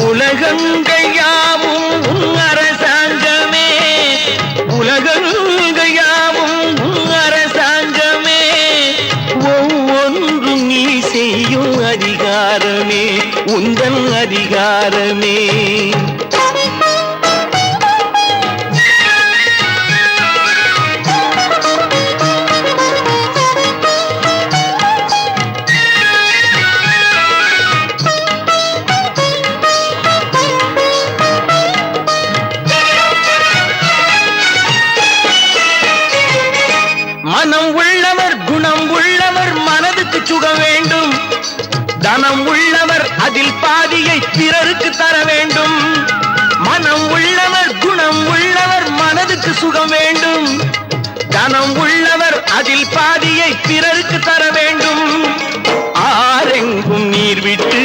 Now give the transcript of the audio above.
உலகங்கள் யாவும் உன் அரசாங்கமே, உலகங்கள் யாவும் உன் அரசாங்கமே, ஒவ்வொன்றும் நீ செய்யும் அதிகாரமே உந்தன் அதிகாரமே. மனம் உள்ளவர் குணம் உள்ளவர் மனதுக்கு சுகம் வேண்டும், தனம் உள்ளவர் அதில் பாதியை பிறருக்கு தர வேண்டும். மனம் உள்ளவர் குணம் உள்ளவர் மனதுக்கு சுகம் வேண்டும், தனம் உள்ளவர் அதில் பாதியை பிறருக்கு தர வேண்டும். ஆரெங்கும் நீர் விட்டு